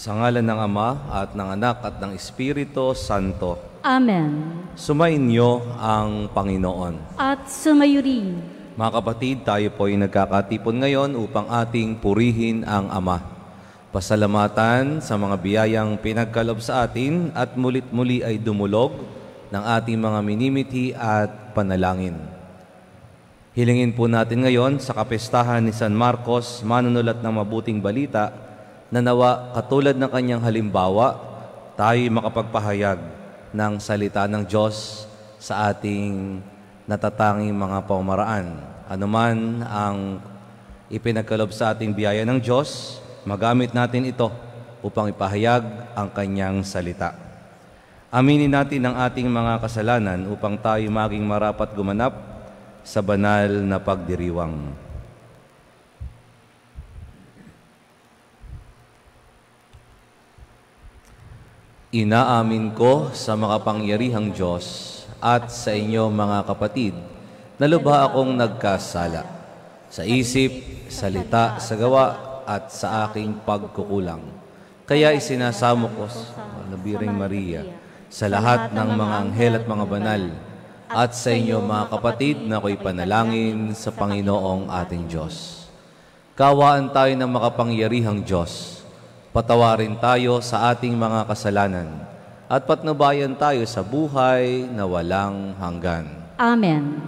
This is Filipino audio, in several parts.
Sa ngalan ng Ama at ng Anak at ng Espiritu Santo. Amen. Sumainyo ang Panginoon. At sumayo rin. Mga kapatid, tayo po ay nagkakatipon ngayon upang ating purihin ang Ama. Pasalamatan sa mga biyayang pinagkaloob sa atin at mulit-muli ay dumulog ng ating mga minimithi at panalangin. Hilingin po natin ngayon sa kapestahan ni San Marcos, manunulat ng mabuting balita, na nawa katulad ng kanyang halimbawa, tayo makapagpahayag ng salita ng Diyos sa ating natatanging mga pamamaraan. Anuman ang ipinagkaloob sa ating biyaya ng Diyos, magamit natin ito upang ipahayag ang kanyang salita. Aminin natin ang ating mga kasalanan upang tayo maging marapat gumanap sa banal na pagdiriwang. Inaamin ko sa makapangyarihang Diyos at sa inyo mga kapatid na lubha akong nagkasala sa isip, salita, sa gawa at sa aking pagkukulang. Kaya isinasamo ko sa Nabiring Maria, sa lahat ng mga anghel at mga banal, at sa inyo mga kapatid na ako'y panalangin sa Panginoong ating Diyos. Kawaan tayo ng makapangyarihang Diyos. Patawarin tayo sa ating mga kasalanan at patnubayan tayo sa buhay na walang hanggan. Amen.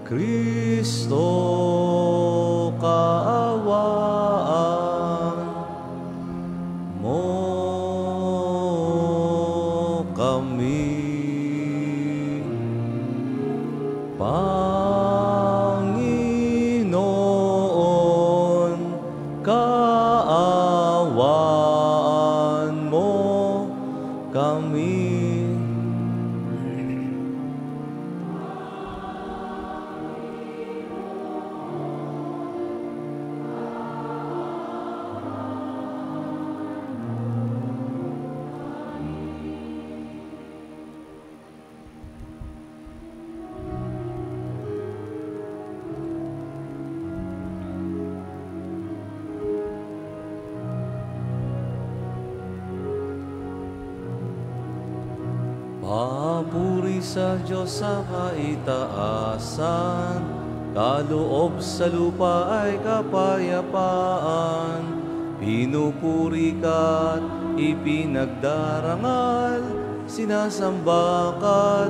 Kristo, kaawaan mo kami. Panginoon, kaawaan mo kami. Papuri sa Diyos sa kaitaasan, kaloob sa lupa ay kapayapaan. Pinupuri ka't ipinagdarangal, sinasamba ka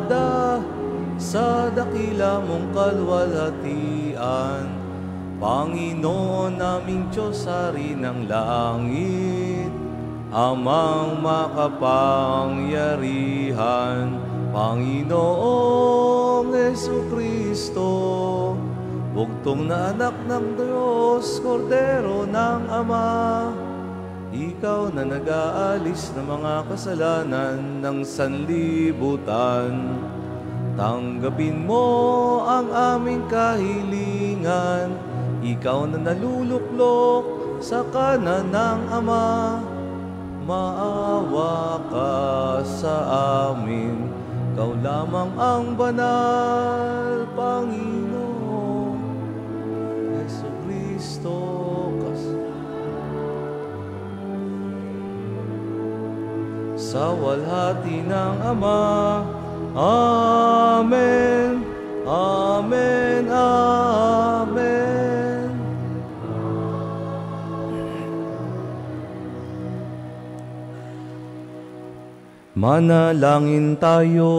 sa dakila mong kalwalhatian. Panginoon naming Diyos, Hari ng langit, Amang makapangyarihan, Panginoong Jesucristo, bugtong na anak ng Diyos, Kordero ng Ama. Ikaw na nag-aalis ng mga kasalanan ng sanlibutan, tanggapin mo ang aming kahilingan. Ikaw na naluluklok sa kanan ng Ama, maawa ka sa amin. Ikaw lamang ang banal, Panginoon Jesucristo. Sa walhati ng Ama, Amen, Amen, Amen. Manalangin tayo.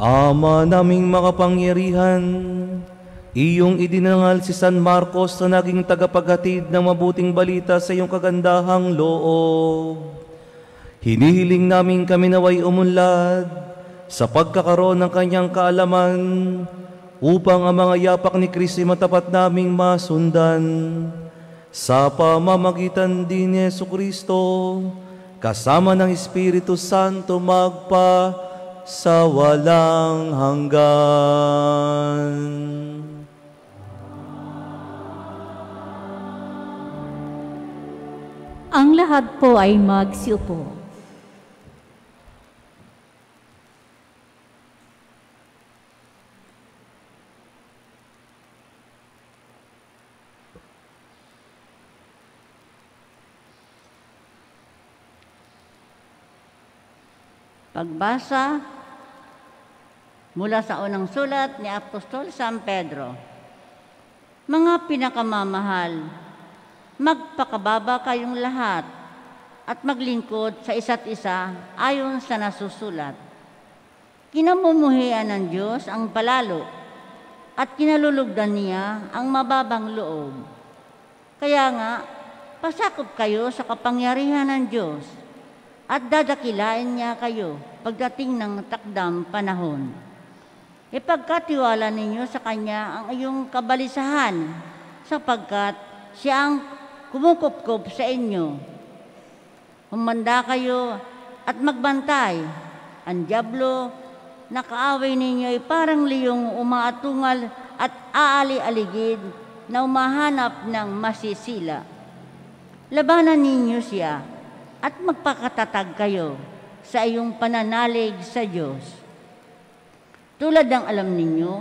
Ama naming makapangyarihan, iyong idinangal si San Marcos na naging tagapaghatid ng mabuting balita sa iyong kagandahang loob. Hinihiling namin kami naway umunlad sa pagkakaroon ng kanyang kaalaman upang ang mga yapak ni Kristo ay matapat naming masundan. Sa pamamagitan din ni Jesucristo, kasama ng Espiritu Santo magpa sa walang hanggan. Ang lahat po ay magsiupo. Pagbasa mula sa unang sulat ni Apostol San Pedro. Mga pinakamamahal, magpakababa kayong lahat at maglingkod sa isa't isa ayon sa nasusulat. Kinamumuhian ng Diyos ang palalo at kinalulugdan niya ang mababang loob. Kaya nga, pasakop kayo sa kapangyarihan ng Diyos at dadakilain niya kayo pagdating ng takdang panahon. Ipagkatiwala ninyo sa Kanya ang iyong kabalisahan sapagkat Siya ang kumukupkup sa inyo. Humanda kayo at magbantay. Ang dyablo na kaaway ninyo ay parang liyong umaatungal at aali-aligid na umahanap ng masisila. Labanan ninyo siya at magpakatatag kayo sa iyong pananalig sa Diyos. Tulad ng alam ninyo,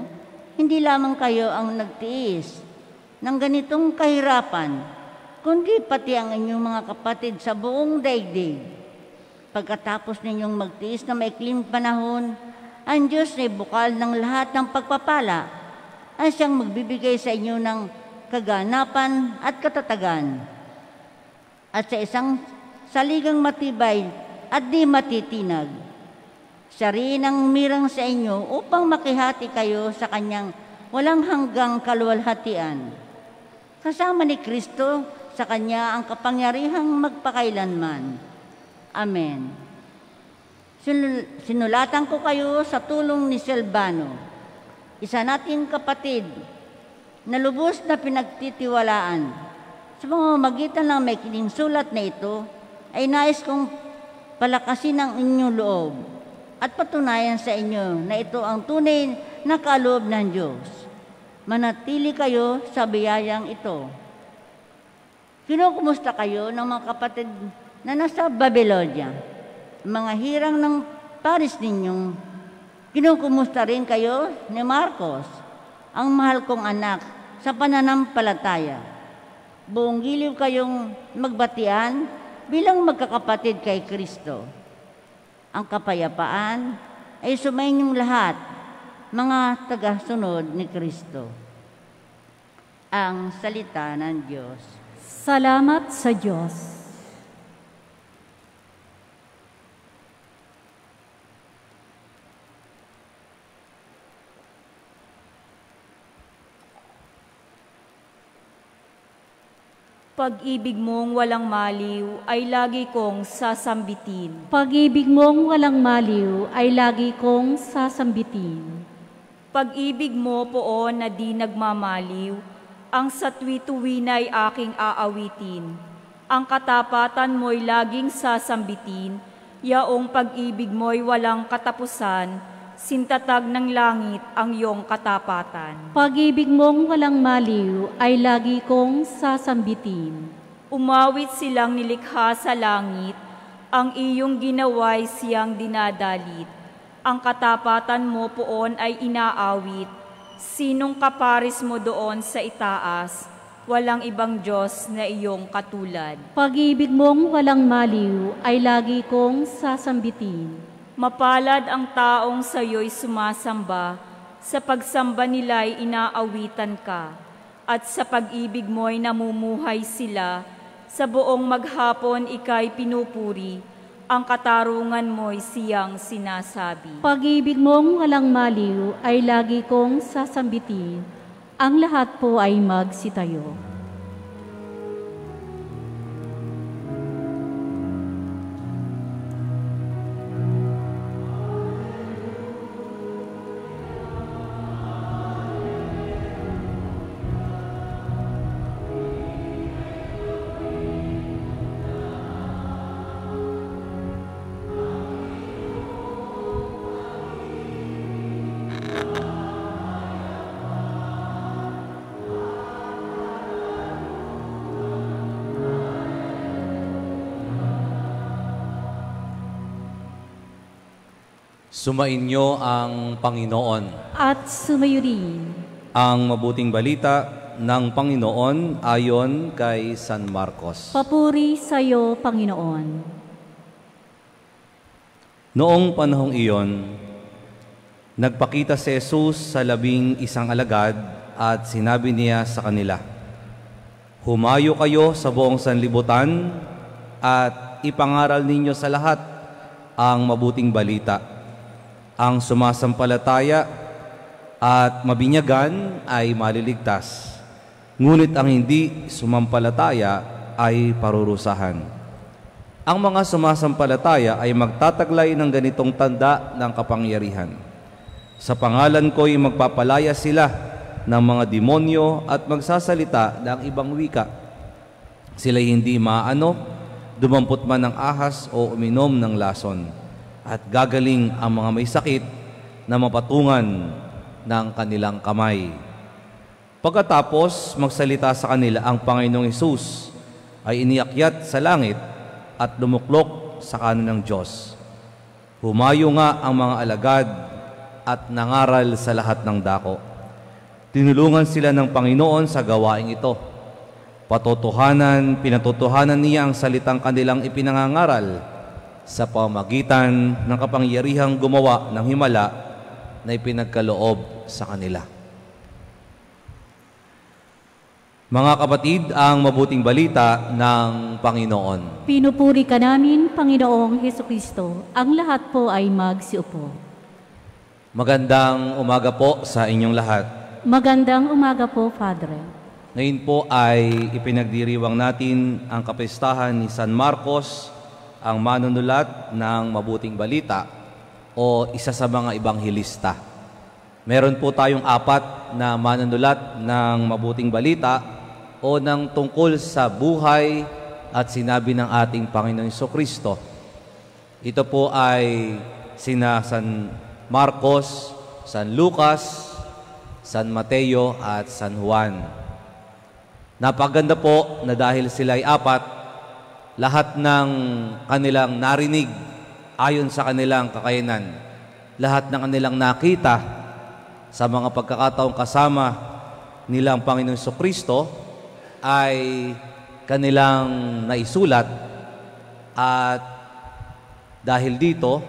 hindi lamang kayo ang nagtiis ng ganitong kahirapan, kundi pati ang inyong mga kapatid sa buong daigdig. Pagkatapos ninyong magtiis na maikling panahon, ang Diyos ay bukal ng lahat ng pagpapala at siyang magbibigay sa inyo ng kaganapan at katatagan. At sa isang saligang matibay at di matitinag. Siya rin ang mirang sa inyo upang makihati kayo sa Kanyang walang hanggang kaluwalhatian. Kasama ni Kristo sa Kanya ang kapangyarihang magpakailanman. Amen. Sinulatan ko kayo sa tulong ni Silvano, isa nating kapatid na lubos na pinagtitiwalaan. Sa pamamagitan ng maikling sulat na ito, ay nais kong palakasin ang inyong loob at patunayan sa inyo na ito ang tunay na kaloob ng Diyos. Manatili kayo sa biyayang ito. Kinukumusta kayo ng mga kapatid na nasa Babylonia. Mga hirang ng paris ninyong, kinukumusta rin kayo ni Marcos, ang mahal kong anak sa pananampalataya. Buong giliw kayong magbatian bilang magkakapatid kay Kristo. Ang kapayapaan ay sumainyong lahat, mga tagasunod ni Kristo. Ang salita ng Diyos. Salamat sa Diyos. Pag-ibig mong walang maliw ay lagi kong sasambitin. Pag-ibig mong walang maliw ay lagi kong sasambitin. Pag-ibig mo poon na di nagmamaliw, ang sa tuwi-tuwi na'y aking aawitin. Ang katapatan mo'y laging sasambitin, yaong pag-ibig mo'y walang katapusan, sintatag ng langit ang iyong katapatan. Pag-ibig mong walang maliw ay lagi kong sasambitin. Umawit silang nilikha sa langit, ang iyong ginawa'y siyang dinadalit. Ang katapatan mo poon ay inaawit, sinong kaparis mo doon sa itaas, walang ibang Diyos na iyong katulad. Pag-ibig mong walang maliw ay lagi kong sasambitin. Mapalad ang taong sa'yo'y sumasamba, sa pagsamba nila'y inaawitan ka, at sa pag-ibig mo'y namumuhay sila, sa buong maghapon ika'y pinupuri, ang katarungan mo'y siyang sinasabi. Pag-ibig mong walang maliw ay lagi kong sasambitin. Ang lahat po ay magsitayo. Sumainyo ang Panginoon. At sumayo rin. Ang mabuting balita ng Panginoon ayon kay San Marcos. Papuri sa iyo, Panginoon. Noong panahong iyon, nagpakita si Jesus sa 11 alagad at sinabi niya sa kanila, "Humayo kayo sa buong sanlibutan at ipangaral ninyo sa lahat ang mabuting balita. Ang sumasampalataya at mabinyagan ay maliligtas, ngunit ang hindi sumampalataya ay parurusahan. Ang mga sumasampalataya ay magtataglay ng ganitong tanda ng kapangyarihan. Sa pangalan ko'y magpapalaya sila ng mga demonyo at magsasalita ng ibang wika. Sila'y hindi maano, dumampot man ng ahas o uminom ng lason. At gagaling ang mga may sakit na mapatungan ng kanilang kamay." Pagkatapos magsalita sa kanila, ang Panginoong Hesus ay iniakyat sa langit at lumuklok sa kanan ng Diyos. Humayo nga ang mga alagad at nangaral sa lahat ng dako. Tinulungan sila ng Panginoon sa gawaing ito. Pinatotohanan niya ang salitang kanilang ipinangangaral sa pamamagitan ng kapangyarihang gumawa ng himala na ipinagkaloob sa kanila. Mga kapatid, ang mabuting balita ng Panginoon. Pinupuri ka namin, Panginoong Hesukristo. Ang lahat po ay magsiupo. Magandang umaga po sa inyong lahat. Magandang umaga po, Padre. Ngayon po ay ipinagdiriwang natin ang kapistahan ni San Marcos, ang manunulat ng mabuting balita o isa sa mga ibanghilista. Meron po tayong 4 na manunulat ng mabuting balita o ng tungkol sa buhay at sinabi ng ating Panginoong Jesucristo. Ito po ay sina San Marcos, San Lucas, San Mateo at San Juan. Napaganda po na dahil sila ay 4, lahat ng kanilang narinig ayon sa kanilang kakayanan, lahat ng kanilang nakita sa mga pagkakataong kasama nilang Panginoong Jesucristo ay kanilang naisulat, at dahil dito,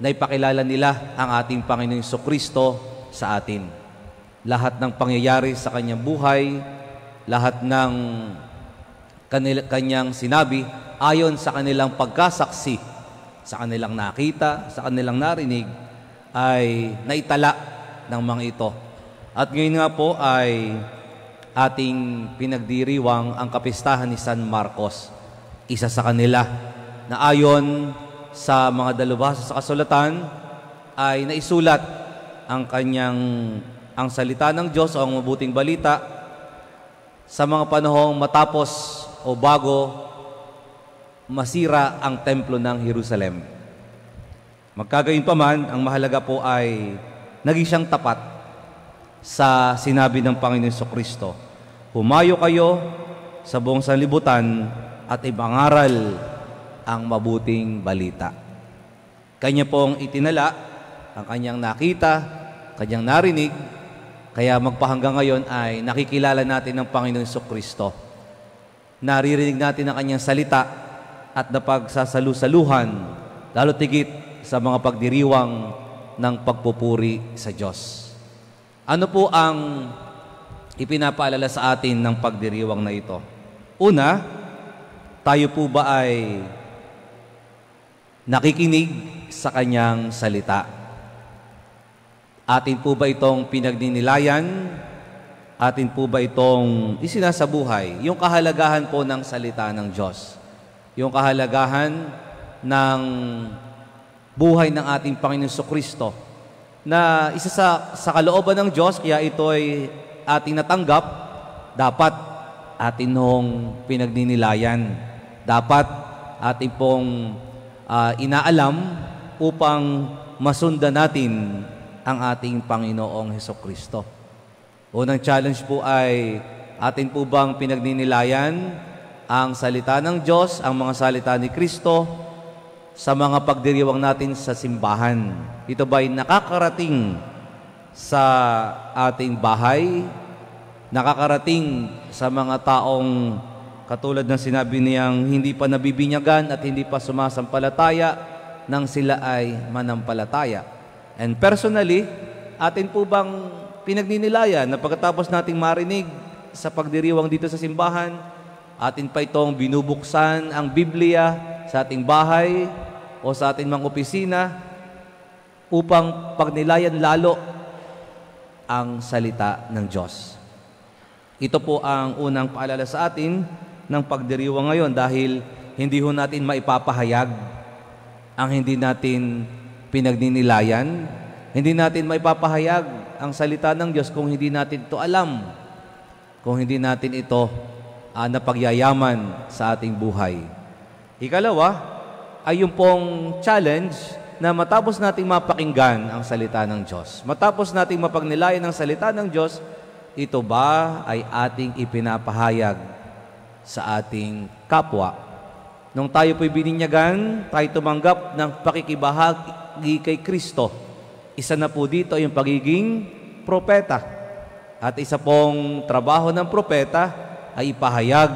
naipakilala nila ang ating Panginoong Jesucristo sa atin. Lahat ng pangyayari sa kanyang buhay, lahat ng kanyang sinabi ayon sa kanilang pagkasaksi, sa kanilang nakita, sa kanilang narinig, ay naitala ng mga ito. At ngayon nga po ay ating pinagdiriwang ang kapistahan ni San Marcos, isa sa kanila na ayon sa mga dalubhasa sa kasulatan ay naisulat ang salita ng Diyos o ang mabuting balita sa mga panahong matapos o bago masira ang templo ng Jerusalem. Magkagayon pa man, ang mahalaga po ay naging siyang tapat sa sinabi ng Panginoon Jesucristo. Humayo kayo sa buong sanlibutan at ipangaral ang mabuting balita. Kanya pong itinala ang kanyang nakita, kanyang narinig, kaya magpahanggang ngayon ay nakikilala natin ang Panginoon Jesucristo. Naririnig natin ang kanyang salita at napagsasalusaluhan, lalo tigit sa mga pagdiriwang ng pagpupuri sa Diyos. Ano po ang ipinapaalala sa atin ng pagdiriwang na ito? Una, tayo po ba ay nakikinig sa kanyang salita. Atin po ba itong pinagninilayan? Atin po ba itong isinasabuhay? Yung kahalagahan po ng salita ng Diyos. Yung kahalagahan ng buhay ng ating Panginoon Jesucristo na isa sa kalooban ng Diyos, kaya ito ay ating natanggap, dapat atin nung pinagninilayan. Dapat ating pong inaalam upang masundan natin ang ating Panginoong Jesucristo. Unang challenge po ay atin po bang pinagninilayan ang salita ng Diyos, ang mga salita ni Kristo sa mga pagdiriwang natin sa simbahan. Ito ba'y nakakarating sa ating bahay? Nakakarating sa mga taong katulad ng sinabi niyang hindi pa nabibinyagan at hindi pa sumasampalataya nang sila ay manampalataya? And personally, atin po bang pinagninilayan na pagkatapos nating marinig sa pagdiriwang dito sa simbahan, atin pa itong binubuksan ang Biblia sa ating bahay o sa ating mga opisina upang pagnilayan lalo ang salita ng Diyos. Ito po ang unang paalala sa atin ng pagdiriwang ngayon dahil hindi ho natin maipapahayag ang hindi natin pinagninilayan. Hindi natin maipapahayag ang salita ng Diyos kung hindi natin ito alam, kung hindi natin ito napagyayaman sa ating buhay. Ikalawa ay yung pong challenge na matapos nating mapakinggan ang salita ng Diyos, matapos nating mapagnilayan ang salita ng Diyos, ito ba ay ating ipinapahayag sa ating kapwa? Nung tayo po'y bininyagan, tayo tumanggap ng pakikibahagi kay Kristo. Isa na po dito yung pagiging propeta. At isa pong trabaho ng propeta ay ipahayag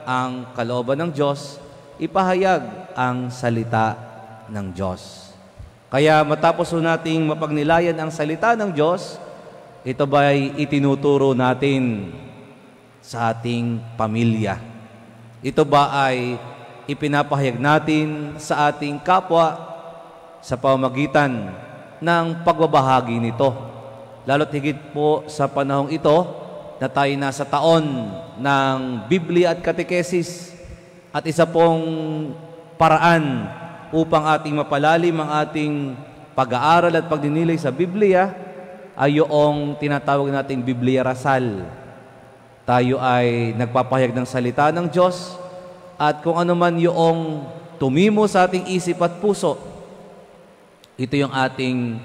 ang kalooban ng Diyos, ipahayag ang salita ng Diyos. Kaya matapos nating mapagnilayan ang salita ng Diyos, ito ba'y itinuturo natin sa ating pamilya? Ito ba ay ipinapahayag natin sa ating kapwa sa pamamagitan ng pagbabahagi nito? Lalo't higit po sa panahong ito na tayo nasa taon ng Biblia at katekesis, at isa pong paraan upang ating mapalalim ang ating pag-aaral at pagdinilay sa Biblia ay yung tinatawag nating Biblia Rasal. Tayo ay nagpapahayag ng salita ng Diyos at kung ano man yung tumimo sa ating isip at puso, ito yung ating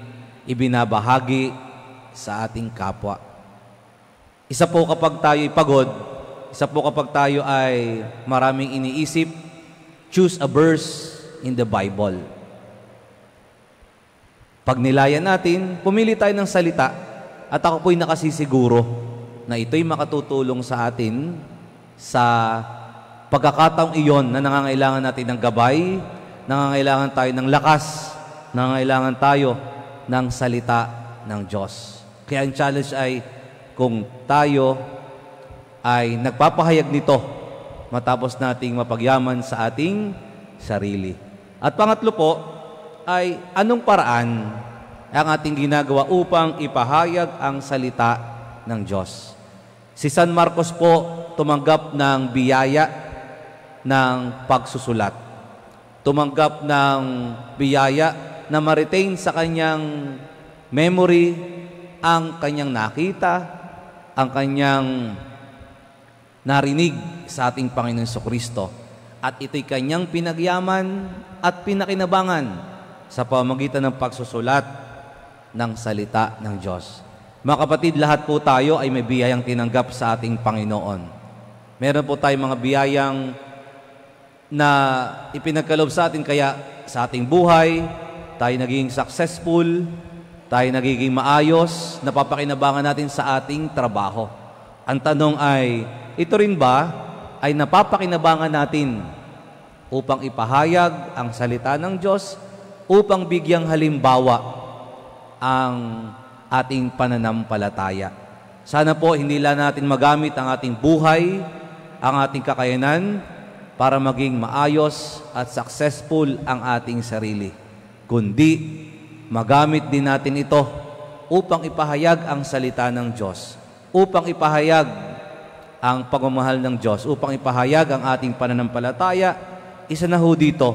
ibinabahagi sa ating kapwa. Isa po kapag tayo'y pagod, isa po kapag tayo ay maraming iniisip, choose a verse in the Bible. Pag nilayan natin, pumili tayo ng salita at ako po'y nakasisiguro na ito'y makatutulong sa atin sa pagkakataong iyon na nangangailangan natin ng gabay, nangangailangan tayo ng lakas, nangangailangan tayo ng salita ng Diyos. Kaya ang challenge ay kung tayo ay nagpapahayag nito matapos nating mapagyaman sa ating sarili. At pangatlo po ay anong paraan ang ating ginagawa upang ipahayag ang salita ng Diyos. Si San Marcos po tumanggap ng biyaya ng pagsusulat. Tumanggap ng biyaya na ma-retain sa kanyang memory ang kanyang nakita, ang kanyang narinig sa ating Panginoon Jesucristo. At ito'y kanyang pinagyaman at pinakinabangan sa pamamagitan ng pagsusulat ng salita ng Diyos. Mga kapatid, lahat po tayo ay may biyayang tinanggap sa ating Panginoon. Meron po tayong mga biyayang na ipinagkaloob sa atin, kaya sa ating buhay, tayo naging successful, tayo nagiging maayos, napapakinabangan natin sa ating trabaho. Ang tanong ay, ito rin ba ay napapakinabangan natin upang ipahayag ang salita ng Diyos, upang bigyang halimbawa ang ating pananampalataya? Sana po hindi lang natin magamit ang ating buhay, ang ating kakayanan, para maging maayos at successful ang ating sarili, kundi magamit din natin ito upang ipahayag ang salita ng Diyos, upang ipahayag ang pagmamahal ng Diyos, upang ipahayag ang ating pananampalataya. Isa na ho dito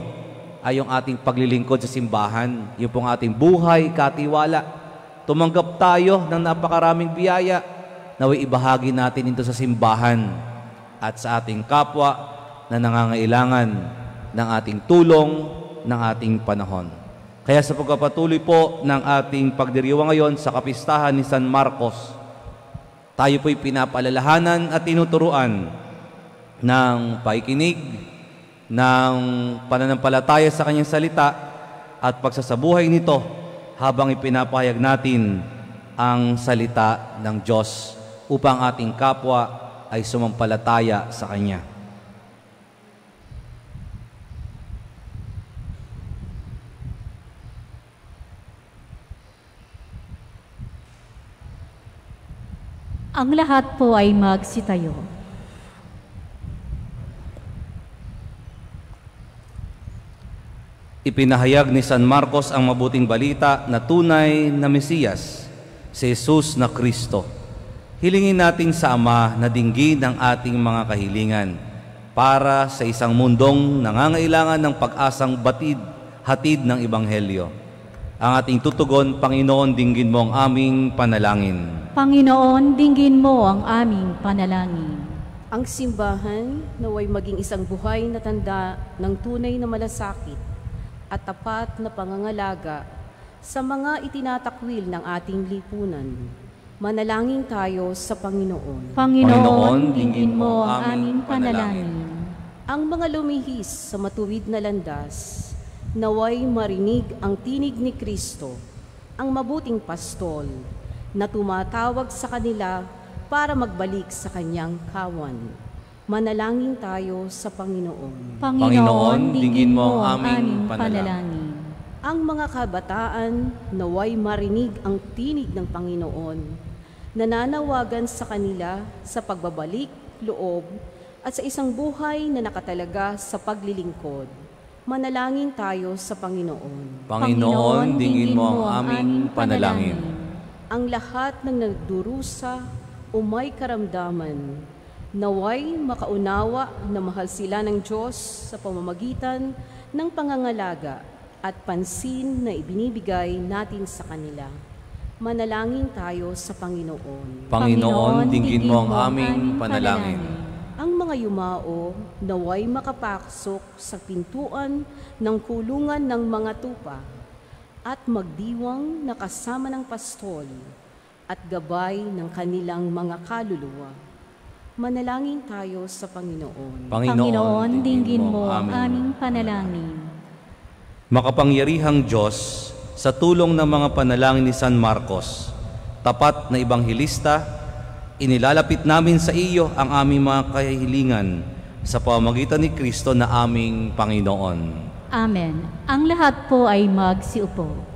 ay yung ating paglilingkod sa simbahan, yung pong ating buhay, katiwala. Tumanggap tayo ng napakaraming biyaya, naway ibahagi natin ito sa simbahan at sa ating kapwa na nangangailangan ng ating tulong, ng ating panahon. Kaya sa pagpapatuloy po ng ating pagdiriwang ngayon sa kapistahan ni San Marcos, tayo po'y pinapaalalahanan at tinuturuan ng pakikinig, ng pananampalataya sa kanyang salita at pagsasabuhay nito habang ipinapahayag natin ang salita ng Diyos upang ating kapwa ay sumampalataya sa Kanya. Ang lahat po ay magsitayo. Ipinahayag ni San Marcos ang mabuting balita na tunay na Mesiyas, si Jesus na Kristo. Hilingin natin sa Ama na dinggin ang ating mga kahilingan para sa isang mundong nangangailangan ng pag-asang hatid ng Ebanghelyo. Ang ating tutugon, Panginoon, dinggin mo ang aming panalangin. Panginoon, dinggin mo ang aming panalangin. Ang simbahan naway maging isang buhay na tanda ng tunay na malasakit at tapat na pangangalaga sa mga itinatakwil ng ating lipunan. Manalangin tayo sa Panginoon. Panginoon, dinggin mo ang aming panalangin. Ang mga lumihis sa matuwid na landas, naway marinig ang tinig ni Kristo, ang mabuting pastol, na tumatawag sa kanila para magbalik sa kanyang kawan. Manalangin tayo sa Panginoon. Panginoon, dinggin mo ang aming panalangin. Ang mga kabataan naway marinig ang tinig ng Panginoon, nananawagan sa kanila sa pagbabalik loob at sa isang buhay na nakatalaga sa paglilingkod. Manalangin tayo sa Panginoon. Panginoon, dinggin mo ang aming panalangin. Ang lahat ng nagdurusa o may karamdaman, naway makaunawa na mahal sila ng Diyos sa pamamagitan ng pangangalaga at pansin na ibinibigay natin sa kanila. Manalangin tayo sa Panginoon. Panginoon, dinggin mo ang aming panalangin. Ang mga yumao naway makapasok sa pintuan ng kulungan ng mga tupa at magdiwang na kasama ng pastol at gabay ng kanilang mga kaluluwa. Manalangin tayo sa Panginoon. Panginoon, dinggin mo ang aming panalangin. Makapangyarihang Diyos, sa tulong ng mga panalangin ni San Marcos, tapat na Ebanghilista, inilalapit namin sa iyo ang aming mga kahilingan sa pamamagitan ni Kristo na aming Panginoon. Amen. Ang lahat po ay magsiupo.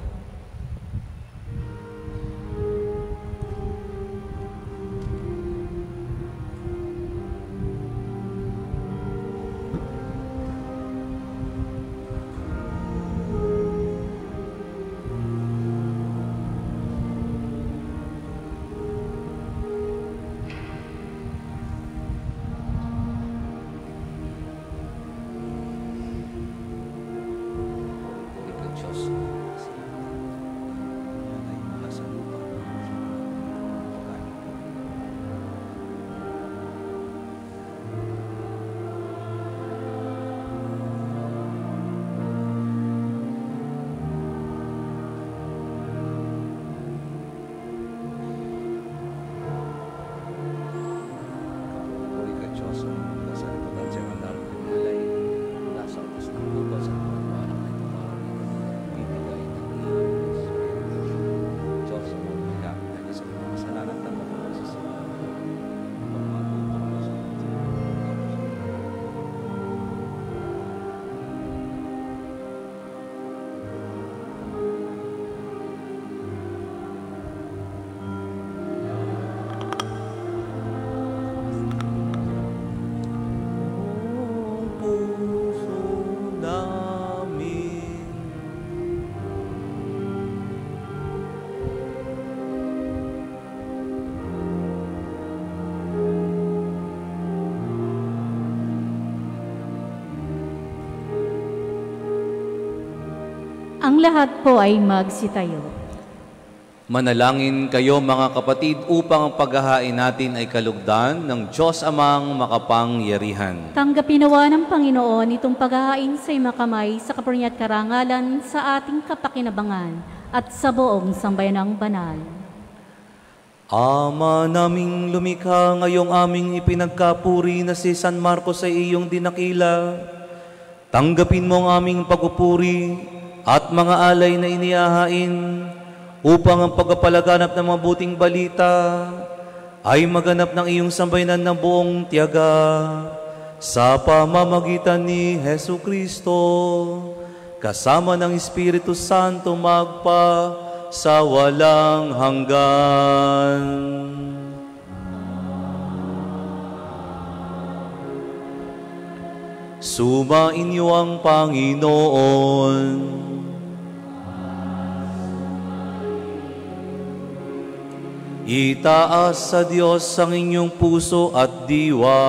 Ang lahat po ay magsitayo. Manalangin kayo mga kapatid upang ang paghahain natin ay kalugdan ng Diyos Amang makapangyarihan. Tanggapin nawa ng Panginoon itong paghahain sa makamay sa kapurihan at karangalan sa ating kapakinabangan at sa buong sambayanang banal. Ama naming lumikha, ngayong aming ipinagkapuri na si San Marcos ay iyong dinakila. Tanggapin mo ang aming pagpupuri at mga alay na inihahain upang ang pagpapalaganap ng mabuting balita ay maganap ng iyong sambayanan ng buong tiyaga sa pamamagitan ni Hesu Kristo kasama ng Espiritu Santo magpa sa walang hanggan. Sumainyo ang Panginoon. Itaas sa Diyos ang inyong puso at diwa.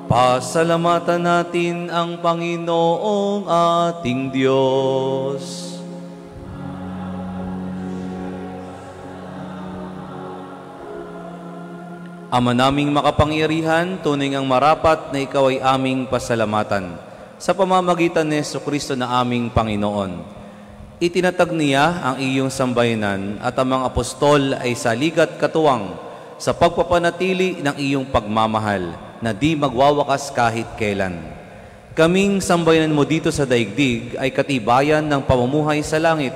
Pasalamatan natin ang Panginoong ating Diyos. Ama naming makapangyarihan, tunay ngang marapat na ikaw ay aming pasalamatan sa pamamagitan ni Jesucristo na aming Panginoon. Itinatag niya ang iyong sambayanan at ang mga apostol ay saligat katuwang sa pagpapanatili ng iyong pagmamahal na di magwawakas kahit kailan. Kaming sambayanan mo dito sa daigdig ay katibayan ng pamumuhay sa langit.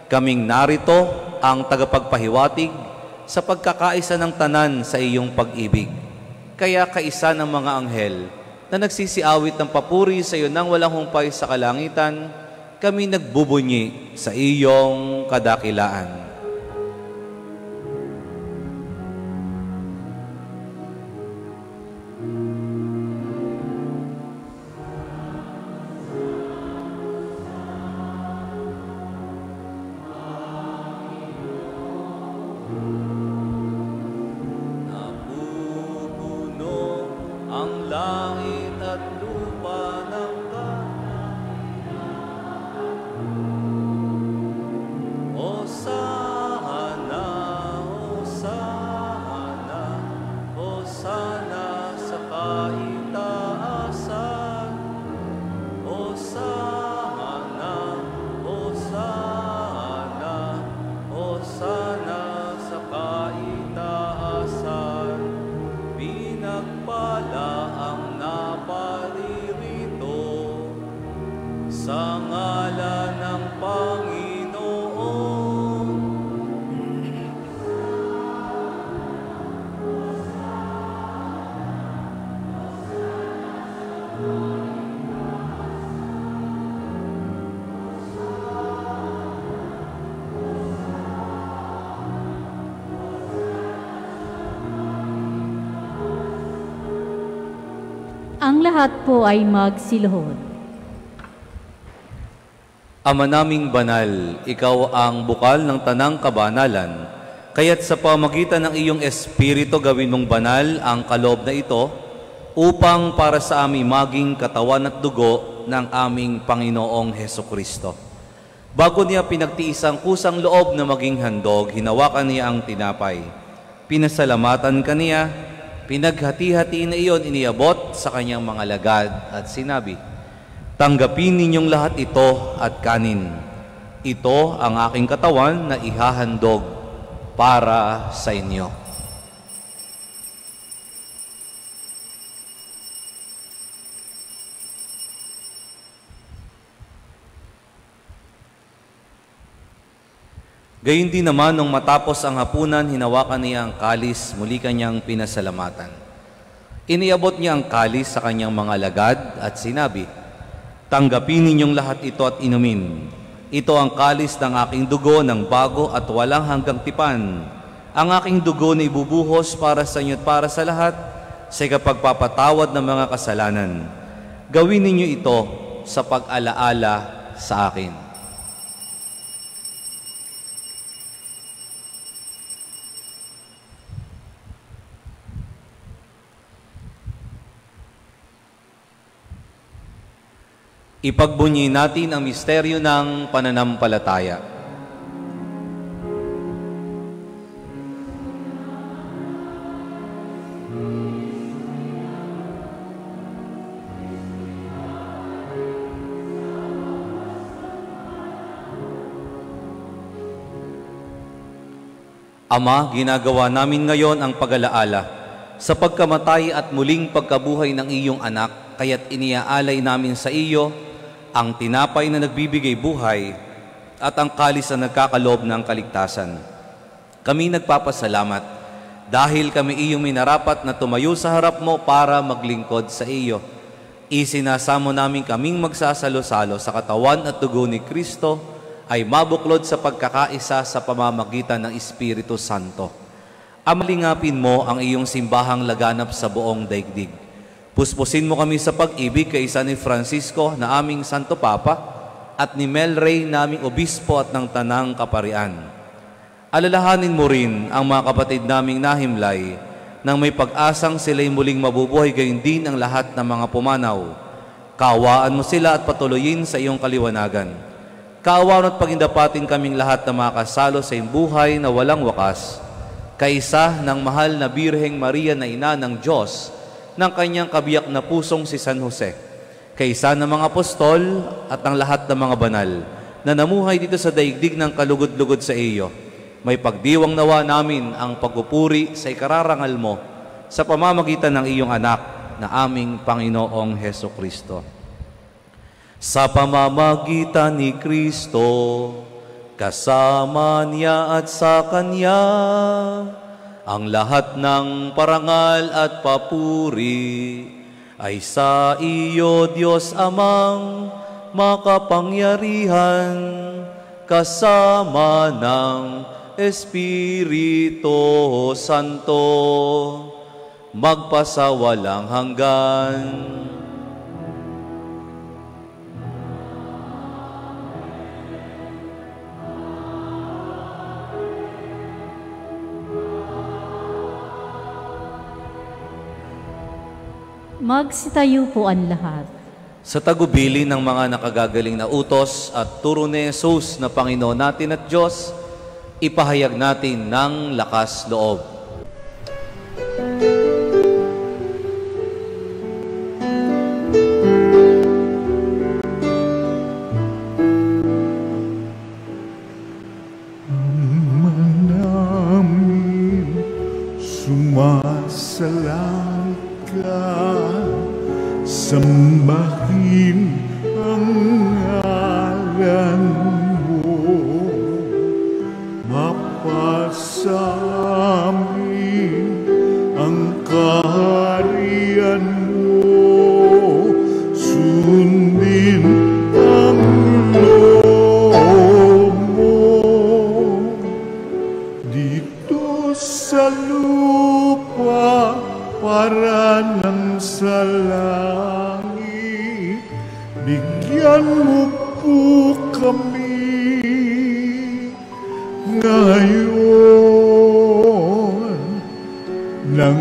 Kaming narito ang tagapagpahiwatig sa pagkakaisa ng tanan sa iyong pag-ibig. Kaya kaisa ng mga anghel na nagsisiawit ng papuri sa iyo nang walang humpay sa kalangitan, kami nagbubunyi sa iyong kadakilaan. Napupuno ang langit at lupa ng Hosana, Hosana, Hosana sa kaitaasan. Hosana, Hosana, Hosana sa kaitaasan. Pinagpala ang naparirito sa ngalan ng Panginoon. Ang lahat po ay magsiluhod. Ama naming banal, ikaw ang bukal ng tanang kabanalan, kaya't sa pamagitan ng iyong Espiritu gawin mong banal ang kaloob na ito, upang para sa aming maging katawan at dugo ng aming Panginoong Hesukristo. Bago niya pinagtiis ang kusang loob na maging handog, hinawakan niya ang tinapay. Pinasalamatan ka niya, pinaghati-hati na iyon iniabot sa kanyang mga lagad at sinabi, "Tanggapin ninyong lahat ito at kanin. Ito ang aking katawan na ihahandog para sa inyo." Gayun din naman, nung matapos ang hapunan, hinawakan niya ang kalis, muli kanyang pinasalamatan. Iniabot niya ang kalis sa kanyang mga lagad at sinabi, "Tanggapin ninyong lahat ito at inumin. Ito ang kalis ng aking dugo ng bago at walang hanggang tipan. Ang aking dugo na ibubuhos para sa inyo at para sa lahat sa ikapagpapatawad ng mga kasalanan. Gawin ninyo ito sa pag-alaala sa akin." Ipagbunyi natin ang misteryo ng pananampalataya. Ama, ginagawa namin ngayon ang pag-alaala sa pagkamatay at muling pagkabuhay ng iyong anak, kaya't iniaalay namin sa iyo ang tinapay na nagbibigay buhay at ang kalis na nagkakaloob ng kaligtasan. Kami nagpapasalamat dahil kami iyong minarapat na tumayo sa harap mo para maglingkod sa iyo. Isinasamo namin kaming magsasalo-salo sa katawan at dugo ni Kristo ay mabuklod sa pagkakaisa sa pamamagitan ng Espiritu Santo. Amalingapin mo ang iyong simbahang laganap sa buong daigdig. Puspusin mo kami sa pag-ibig kay San Francisco na aming Santo Papa at ni Mel Rey naming Obispo at ng Tanang Kaparian. Alalahanin mo rin ang mga kapatid naming nahimlay nang may pag-asang sila'y muling mabubuhay, gayon din ang lahat ng mga pumanaw. Kaawaan mo sila at patuloyin sa iyong kaliwanagan. Kaawaan at pagindapatin kaming lahat na makasalo sa iyong buhay na walang wakas, kaisa ng mahal na Birheng Maria na ina ng Diyos, ng kanyang kabiyak na pusong si San Jose, kaisa ng mga apostol at ang lahat ng mga banal na namuhay dito sa daigdig ng kalugod-lugod sa iyo. May pagdiwang nawa namin ang pagpupuri sa ikararangal mo sa pamamagitan ng iyong anak na aming Panginoong Heso Kristo. Sa pamamagitan ni Kristo, kasama niya at sa Kanya, ang lahat ng parangal at papuri ay sa iyo, Diyos Amang makapangyarihan, kasama ng Espiritu Santo, magpasawalang hanggan. Magsitayo po ang lahat. Sa tagubilin ng mga nakagagaling na utos at turo ni Jesus na Panginoon natin at Diyos, ipahayag natin ng lakas loob. Namin sumasalang ka, sambahin ang ngalan mo, mapasamin ang kaharian mo, sundin ang loob mo dito sa lupa para nang sa langit. Bigyan mo po kami ngayon ng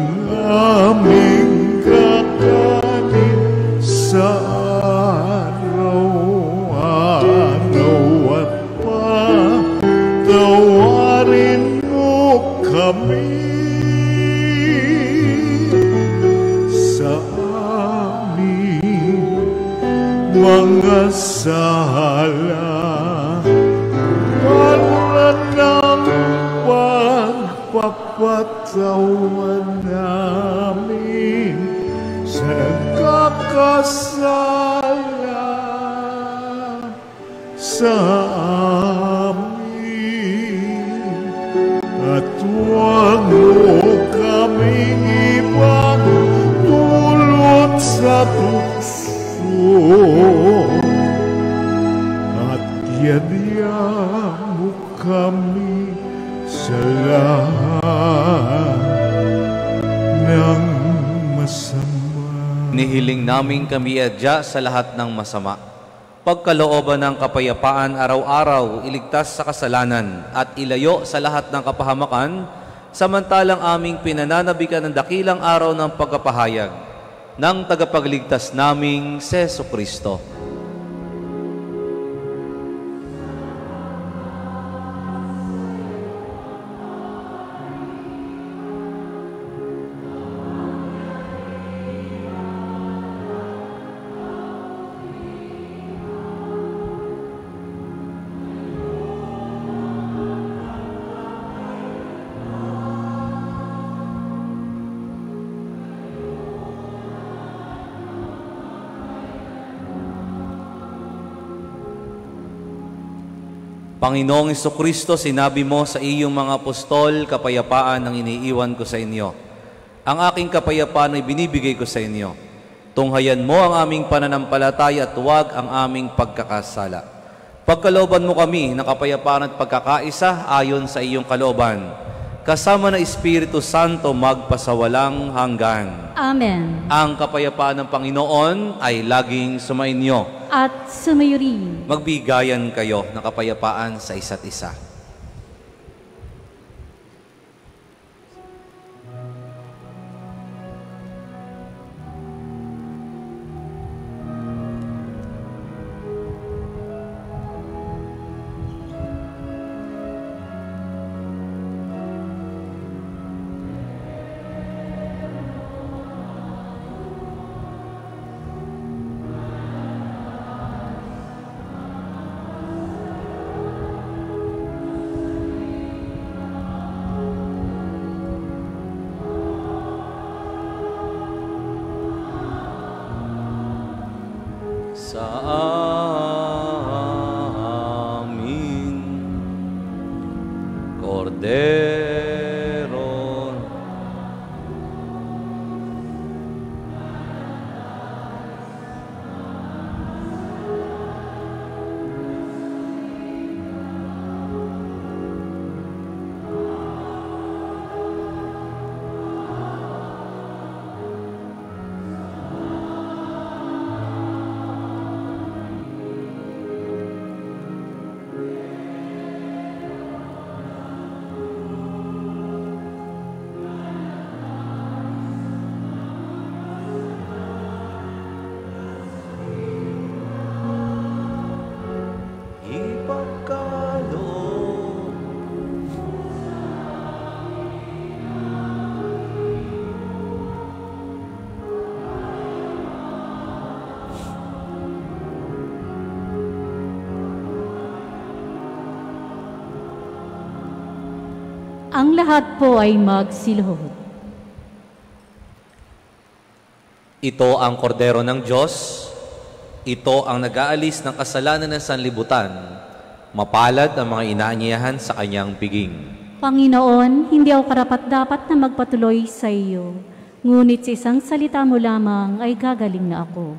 aming kakanin sa araw-araw, at patawarin mo kami mga sala, para ng pagpapatawan namin sa nagkakasala sa amin, at huwag mo kaming ipagdulot sa tukso, at yadya mo kami sa lahat ng masama. Nihiling namin kami adya sa lahat ng masama. Pagkalooban ng kapayapaan araw-araw, iligtas sa kasalanan at ilayo sa lahat ng kapahamakan, samantalang aming pinananabikan ng dakilang araw ng pagkapahayag ng tagapagligtas naming Jesu Kristo. Panginoong Kristo, sinabi mo sa iyong mga apostol, kapayapaan ang iniiwan ko sa inyo. Ang aking kapayapaan ay binibigay ko sa inyo. Tunghayan mo ang aming pananampalataya at huwag ang aming pagkakasala. Pagkalooban mo kami ng kapayapaan at pagkakaisa ayon sa iyong kalooban. Kasama na Espiritu Santo magpasawalang hanggan. Amen. Ang kapayapaan ng Panginoon ay laging sumainyo. At sumayo rin. Magbigayan kayo ng kapayapaan sa isa't isa. Sa amin, Kordero. Ang lahat po ay magsiluhod. Ito ang kordero ng Diyos. Ito ang nag-aalis ng kasalanan ng sanlibutan. Mapalad ang mga inaanyayahan sa kanyang piging. Panginoon, hindi ako karapat-dapat na magpatuloy sa iyo. Ngunit sa isang salita mo lamang ay gagaling na ako.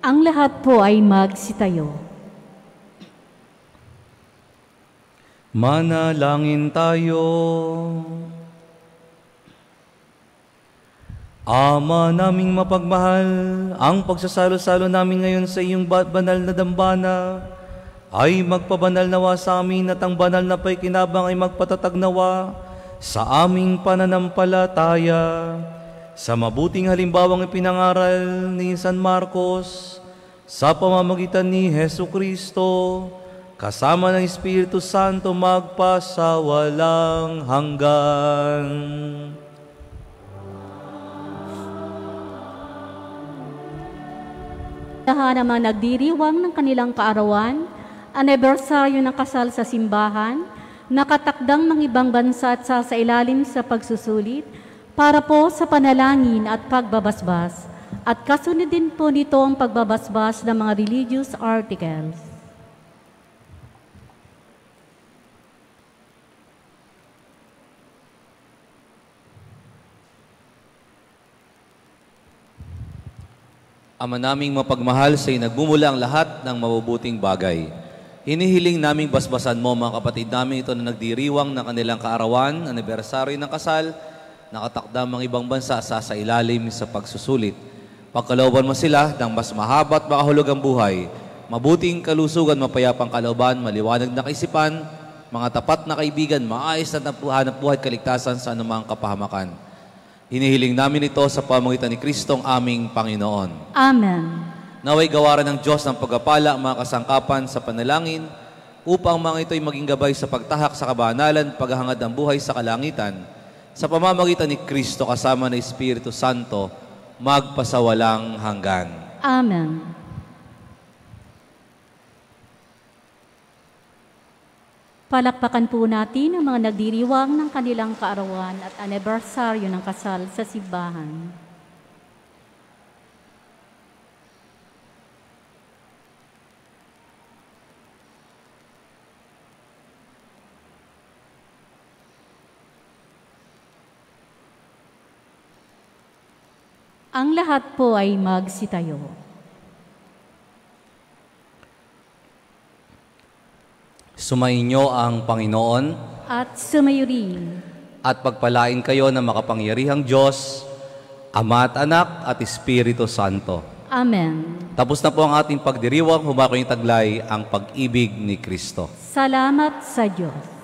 Ang lahat po ay magsitayo. Manalangin tayo. Ama naming mapagmahal, ang pagsasalo-salo namin ngayon sa iyong banal na dambana ay magpabanal nawa sa amin at ang banal na paikinabang ay magpatatag nawa sa aming pananampalataya. Sa mabuting halimbawang ipinangaral ni San Marcos sa pamamagitan ni Hesu Kristo, kasama ng Espiritu Santo magpasawalang hanggan. Lahat naman nagdiriwang ng kanilang kaarawan, anibersaryo ng kasal sa simbahan, nakatakdang ng ibang bansa at sa ilalim sa pagsusulit, para po sa panalangin at pagbabasbas, at kasunod din po nito ang pagbabasbas ng mga religious articles. Ama naming mapagmahal, sa'yo nagmumula ang lahat ng mabubuting bagay. Hinihiling naming basbasan mo mga kapatid namin ito na nagdiriwang ng kanilang kaarawan, anibersaryo ng kasal, nakatakdang mga ibang bansa sa ilalim sa pagsusulit. Pagkalooban mo sila ng mas mahaba at makahulog ang buhay, mabuting kalusugan, mapayapang kalooban, maliwanag na kaisipan, mga tapat na kaibigan, maayos na hanap buhay, kaligtasan sa anumang kapahamakan. Hinihiling namin ito sa pamamagitan ni Kristong aming Panginoon. Amen. Naway gawaran ng Diyos ng pagpapala ang mga kasangkapan sa panalangin upang mga ito'y maging gabay sa pagtahak sa kabanalan, paghahangad ng buhay sa kalangitan, sa pamamagitan ni Kristo kasama ng Espiritu Santo, magpasawalang hanggan. Amen. Palakpakan po natin ang mga nagdiriwang ng kanilang kaarawan at anibersaryo ng kasal sa simbahan. Ang lahat po ay magsitayo. Sumainyo ang Panginoon At sumayo rin. at pagpalain kayo ng makapangyarihang Diyos, Ama at Anak at Espiritu Santo. Amen. Tapos na po ang ating pagdiriwang, humako yung taglay ang pag-ibig ni Kristo. Salamat sa Diyos.